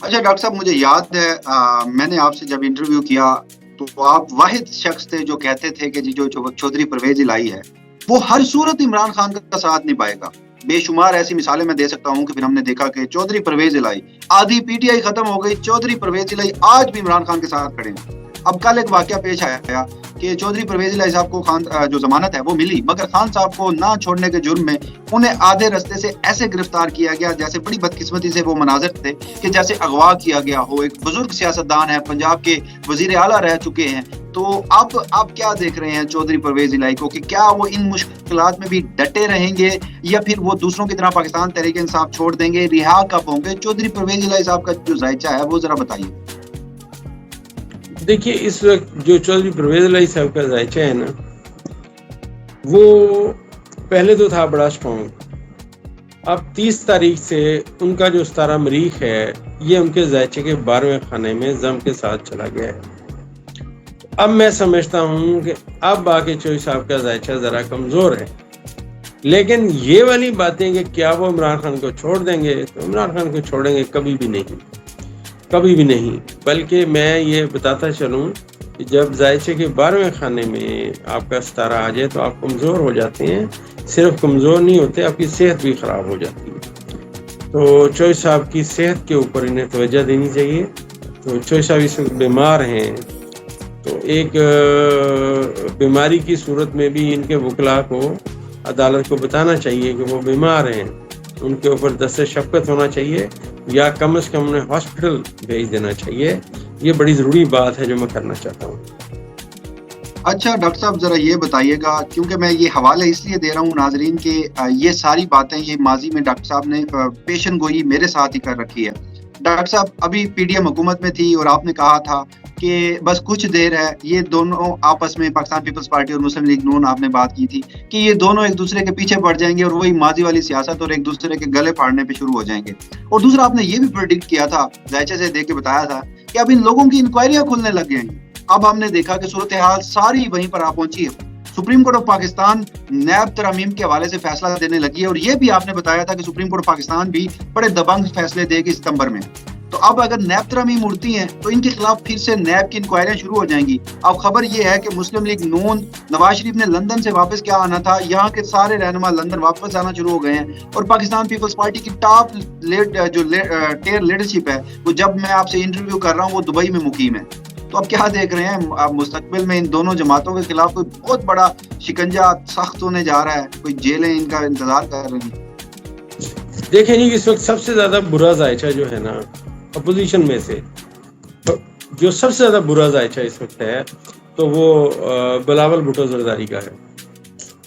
اچھا ڈاکٹر صاحب، مجھے یاد ہے میں نے آپ سے جب انٹرویو کیا تو آپ واحد شخص تھے جو کہتے تھے کہ جو چودھری پرویز الہی ہے وہ ہر صورت عمران خان کا ساتھ نبھائے گا. بے شمار ایسی مثالیں میں دے سکتا ہوں کہ پھر ہم نے دیکھا کہ چودھری پرویز الہی آدھی پی ٹی آئی ختم ہو گئی، چودھری پرویز الہی آج بھی عمران خان کے ساتھ کھڑے ہیں. اب کل ایک واقعہ پیش آیا کہ چودھری پرویز الہی صاحب کو خان جو ضمانت ہے وہ ملی، مگر خان صاحب کو نہ چھوڑنے کے جرم میں انہیں آدھے رستے سے ایسے گرفتار کیا گیا جیسے بڑی بدقسمتی سے وہ مناظر تھے کہ جیسے اغوا کیا گیا ہو. ایک بزرگ سیاستدان ہے، پنجاب کے وزیر اعلیٰ رہ چکے ہیں. تو اب آپ کیا دیکھ رہے ہیں چودھری پرویز الہی کو، کہ کیا وہ ان مشکلات میں بھی ڈٹے رہیں گے یا پھر وہ دوسروں کی طرح پاکستان تحریک انصاف چھوڑ دیں گے، رہا کب ہوں گے؟ چودھری پرویز الہی صاحب کا جو ذائچہ ہے وہ ذرا بتائیے. دیکھیے اس وقت جو چودھری پرویز الہی صاحب کا ذائچہ ہے نا، وہ پہلے تو تھا بڑا اسٹرانگ. اب 30 تاریخ سے ان کا جو 17 مریخ ہے یہ ان کے ذائچے کے 12ویں خانے میں ضم کے ساتھ چلا گیا ہے. اب میں سمجھتا ہوں کہ اب آگے چوئی صاحب کا ذائچہ ذرا کمزور ہے، لیکن یہ والی باتیں کہ کیا وہ عمران خان کو چھوڑ دیں گے، تو عمران خان کو چھوڑیں گے کبھی بھی نہیں، کبھی بھی نہیں. بلکہ میں یہ بتاتا چلوں کہ جب ذائچے کے 12ویں خانے میں آپ کا 17 آ جائے تو آپ کمزور ہو جاتے ہیں. صرف کمزور نہیں ہوتے، آپ کی صحت بھی خراب ہو جاتی ہے. تو چوئی صاحب کی صحت کے اوپر انہیں توجہ دینی چاہیے. تو چوئی صاحب اس وقت بیمار ہیں، تو ایک بیماری کی صورت میں بھی ان کے وکلاء کو عدالت کو بتانا چاہیے کہ وہ بیمار ہیں، ان کے اوپر دست شفقت ہونا چاہیے، یا کم از کم انہیں ہاسپٹل بھیج دینا چاہیے. یہ بڑی ضروری بات ہے جو میں کرنا چاہتا ہوں. اچھا ڈاکٹر صاحب، ذرا یہ بتائیے گا، کیونکہ میں یہ حوالے اس لیے دے رہا ہوں ناظرین کہ یہ ساری باتیں یہ ماضی میں ڈاکٹر صاحب نے پیشن گوئی میرے ساتھ ہی کر رکھی ہے. ڈاکٹر صاحب ابھی پی ڈی ایم حکومت میں تھی اور آپ نے کہا تھا کہ بس کچھ دیر ہے، یہ دونوں آپس میں پاکستان پیپلز پارٹی اور مسلم لیگ نون، آپ نے بات کی تھی کہ یہ دونوں ایک دوسرے کے پیچھے پڑ جائیں گے اور وہی ماضی والی سیاست اور ایک دوسرے کے گلے پھاڑنے پہ شروع ہو جائیں گے. اور دوسرا آپ نے یہ بھی پریڈکٹ کیا تھا، ذائچے سے دے کے بتایا تھا کہ اب ان لوگوں کی انکوائریاں کھلنے لگ گئیں گی. اب ہم نے دیکھا کہ صورتحال ساری وہیں پر آ پہنچی ہے. Supreme Court of Pakistan NAB ترامیم کے حوالے سے فیصلہ دینے لگی ہے، اور یہ بھی آپ نے بتایا تھا کہ سپریم کورٹ آف پاکستان بھی بڑے دبنگ فیصلے دے گی ستمبر میں. تو اب اگر نیب ترامیم اڑتی ہیں تو ان کے خلاف پھر سے نیب کی انکوائریاں شروع ہو جائیں گی. اب خبر یہ ہے کہ مسلم لیگ نون، نواز شریف نے لندن سے واپس کیا آنا تھا، یہاں کے سارے رہنما لندن واپس آنا شروع ہو گئے ہیں، اور پاکستان پیپلز پارٹی کی ٹاپ جو ٹیئر لیڈرشپ ہے وہ، جب میں آپ سے انٹرویو کر رہا ہوں، وہ دبئی میں مقیم ہے. تو اب کیا دیکھ رہے ہیں آپ مستقبل میں ان دونوں جماعتوں کے خلاف کوئی بہت بڑا شکنجہ سخت ہونے جا رہا ہے، کوئی جیلیں ان کا انتظار کر رہی ہیں؟ دیکھیں جی، اس وقت سب سے زیادہ برا ذائچہ جو ہے نا اپوزیشن میں سے، جو سب سے زیادہ برا ذائچہ اس وقت ہے تو وہ بلاول بھٹو زرداری کا ہے.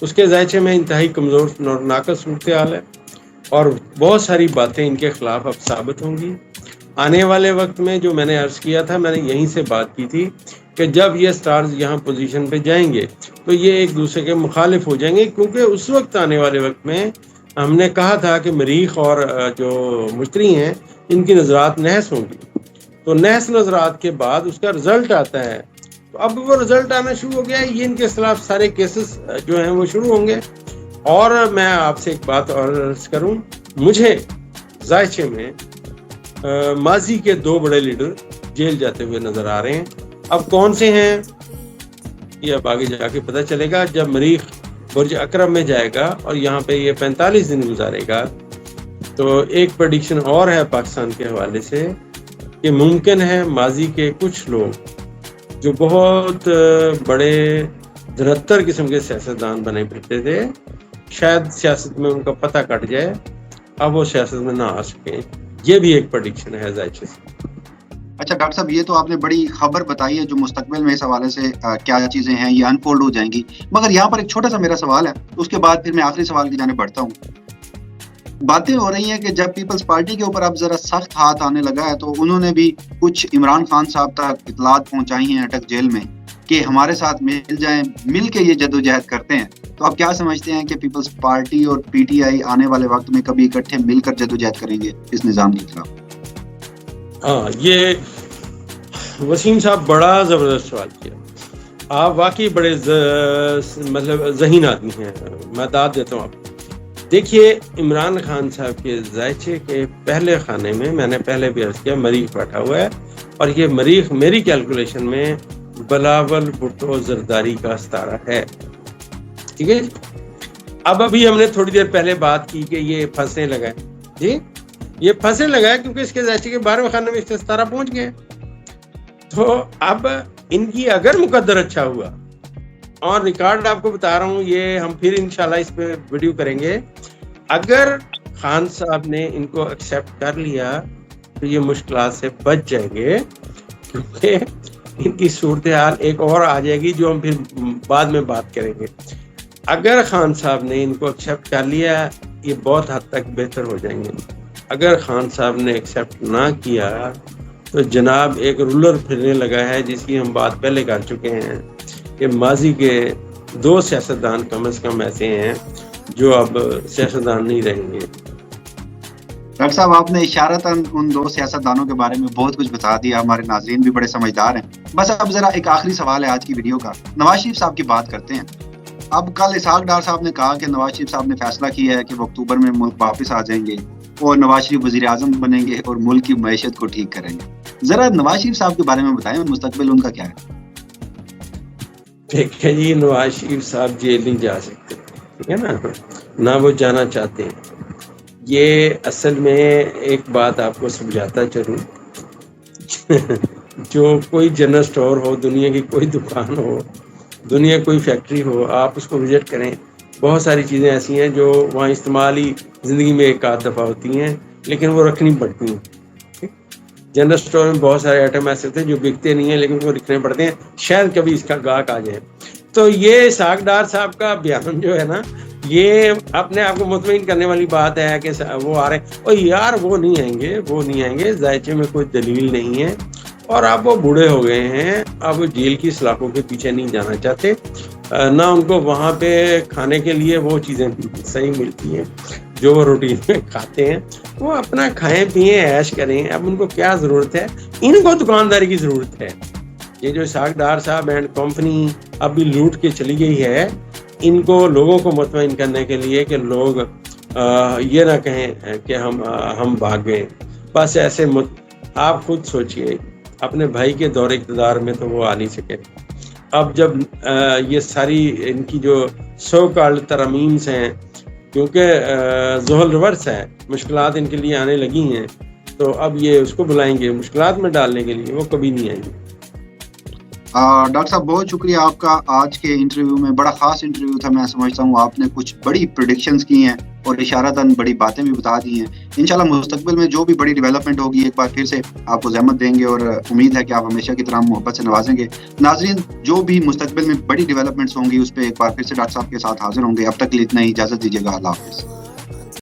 اس کے ذائچے میں انتہائی کمزور اور ناقص صورتحال ہے، اور بہت ساری باتیں ان کے خلاف اب ثابت ہوں گی. آنے والے وقت میں جو میں نے عرض کیا تھا، میں نے یہیں سے بات کی تھی کہ جب یہ سٹارز یہاں پوزیشن پہ جائیں گے تو یہ ایک دوسرے کے مخالف ہو جائیں گے، کیونکہ اس وقت آنے والے وقت میں ہم نے کہا تھا کہ مریخ اور جو مشتری ہیں ان کی نظرات نحس ہوں گی. تو نحس نظرات کے بعد اس کا رزلٹ آتا ہے، تو اب وہ رزلٹ آنا شروع ہو گیا ہے، یہ ان کے خلاف سارے کیسز جو ہیں وہ شروع ہوں گے. اور میں آپ سے ایک بات اور عرض کروں، مجھے ذائچے میں ماضی کے 2 بڑے لیڈر جیل جاتے ہوئے نظر آ رہے ہیں. اب کون سے ہیں یہ اب آگے جا کے پتہ چلے گا، جب مریخ برج اکرم میں جائے گا اور یہاں پہ یہ 45 دن گزارے گا. تو ایک پریڈکشن اور ہے پاکستان کے حوالے سے کہ ممکن ہے ماضی کے کچھ لوگ جو بہت بڑے دھرتر قسم کے سیاستدان بنے پھرتے تھے، شاید سیاست میں ان کا پتہ کٹ جائے، اب وہ سیاست میں نہ آ سکیں. یہ بھی ایک پریڈکشن ہے ذائچے سے. اچھا ڈاکٹر صاحب، یہ تو آپ نے بڑی خبر بتائی ہے جو مستقبل میں اس حوالے سے کیا چیزیں ہیں یہ انفولڈ ہو جائیں گی. مگر یہاں پر ایک چھوٹا سا میرا سوال ہے، اس کے بعد پھر میں آخری سوال کی جانب بڑھتا ہوں. باتیں ہو رہی ہیں کہ جب پیپلز پارٹی کے اوپر اب ذرا سخت ہاتھ آنے لگا ہے تو انہوں نے بھی کچھ عمران خان صاحب تک اطلاعات پہنچائی ہیں اٹک جیل میں کہ ہمارے ساتھ مل جائیں، مل کے یہ جدوجہد کرتے ہیں. تو آپ کیا سمجھتے ہیں کہ پیپلز پارٹی اور پی ٹی آئی آنے والے وقت میں کبھی اکٹھے مل کر جدوجہد کریں گے اس نظام کے خلاف؟ ہاں، یہ وسیم صاحب بڑا زبردست سوال کیا. آپ واقعی بڑے مطلب ذہین آدمی ہیں، میں داد دیتا ہوں آپ. دیکھیے عمران خان صاحب کے ذائچے کے پہلے خانے میں نے پہلے بھی عرض کیا مریخ بیٹھا ہوا ہے، اور یہ مریخ میری کیلکولیشن میں بلاول بھٹو زرداری کا ستارہ ہے. ٹھیک ہے. اب ابھی ہم نے تھوڑی دیر پہلے بات کی کہ یہ پھنسنے لگا ہے. جی یہ پھنسنے لگا ہے کیونکہ اس کے ذائچے کے 12ویں خانے میں اس کا ستارہ پہنچ گیا. تو اب ان کی اگر مقدر اچھا ہوا، اور ریکارڈ آپ کو بتا رہا ہوں، یہ ہم پھر انشاءاللہ اس پہ ویڈیو کریں گے، اگر خان صاحب نے ان کو ایکسیپٹ کر لیا تو یہ مشکلات سے بچ جائیں گے، کیونکہ ان کی صورتحال ایک اور آ جائے گی جو ہم پھر بعد میں بات کریں گے. اگر خان صاحب نے ان کو ایکسیپٹ کر لیا یہ بہت حد تک بہتر ہو جائیں گے. اگر خان صاحب نے ایکسیپٹ نہ کیا تو جناب ایک رولر پھرنے لگا ہے، جس کی ہم بات پہلے کر چکے ہیں کہ ماضی کے 2 سیاستدان کم از کم ایسے ہیں جو اب سیاستدان نہیں رہیں گے. ڈاکٹر صاحب آپ نے اشارتاً ان 2 سیاستدانوں کے بارے میں بہت کچھ بتا دیا. ہمارے ناظرین بھی بڑے سمجھدار ہیں. بس اب ذرا ایک آخری سوال ہے آج کی ویڈیو کا. نواز شریف صاحب کی بات کرتے ہیں. اب کل اسحاق ڈار صاحب نے کہا کہ نواز شریف صاحب نے فیصلہ کیا ہے کہ وہ اکتوبر میں ملک واپس آ جائیں گے اور نواز شریف وزیر اعظم بنیں گے اور ملک کی معیشت کو ٹھیک کریں گے. ذرا نواز شریف صاحب کے بارے میں بتائیں، مستقبل ان کا کیا ہے؟ ٹھیک ہے جی، نواز شریف صاحب جیل نہیں جا سکتے، ٹھیک ہے نا، نہ وہ جانا چاہتے ہیں. یہ اصل میں ایک بات آپ کو سمجھاتا چلوں، جو کوئی جنرل سٹور ہو، دنیا کی کوئی دکان ہو، دنیا کوئی فیکٹری ہو، آپ اس کو وزٹ کریں، بہت ساری چیزیں ایسی ہیں جو وہاں استعمال ہی زندگی میں ایک آدھ دفعہ ہوتی ہیں، لیکن وہ رکھنی پڑتی ہیں. جنرل سٹور میں بہت سارے آئٹم ایسے ہوتے ہیں جو بکتے نہیں ہیں لیکن وہ رکھنے پڑتے ہیں، شاید کبھی اس کا گاہک آ جائے. تو یہ اسحاق ڈار صاحب کا بیان جو ہے نا، یہ اپنے آپ کو مطمئن کرنے والی بات ہے کہ وہ آ رہے ہیں. اور یار وہ نہیں آئیں گے، ذائچے میں کوئی دلیل نہیں ہے، اور اب وہ بوڑھے ہو گئے ہیں، اب وہ جیل کی سلاخوں کے پیچھے نہیں جانا چاہتے، نہ ان کو وہاں پہ کھانے کے لیے وہ چیزیں صحیح ملتی ہیں جو وہ روٹین میں کھاتے ہیں. وہ اپنا کھائیں پئیں عیش کریں. اب ان کو کیا ضرورت ہے؟ ان کو دکانداری کی ضرورت ہے. یہ جو اسحاق ڈار صاحب اینڈ کمپنی ابھی لوٹ کے چلی گئی ہے، ان کو لوگوں کو مطمئن کرنے کے لیے کہ لوگ یہ نہ کہیں کہ ہم بھاگ گئے. بس ایسے آپ خود سوچئے، اپنے بھائی کے دور اقتدار میں تو وہ آ نہیں سکے. اب جب یہ ساری ان کی جو سو کالڈ ترامیم ہیں، کیونکہ زحل ریورس ہے، مشکلات ان کے لیے آنے لگی ہیں، تو اب یہ اس کو بلائیں گے مشکلات میں ڈالنے کے لیے، وہ کبھی نہیں آئیں گے. ڈاکٹر صاحب بہت شکریہ آپ کا. آج کے انٹرویو میں بڑا خاص انٹرویو تھا. میں سمجھتا ہوں آپ نے کچھ بڑی پریڈکشنز کی ہیں اور اشارتاً بڑی باتیں بھی بتا دی ہیں. انشاءاللہ مستقبل میں جو بھی بڑی ڈیولپمنٹ ہوگی ایک بار پھر سے آپ کو زحمت دیں گے، اور امید ہے کہ آپ ہمیشہ کی طرح محبت سے نوازیں گے. ناظرین، جو بھی مستقبل میں بڑی ڈیولپمنٹس ہوں گی اس پہ ایک بار پھر سے ڈاکٹر صاحب کے ساتھ حاضر ہوں گے. اب تک کے لیے اتنا ہی، اجازت دیجیے گا. اللہ حافظ.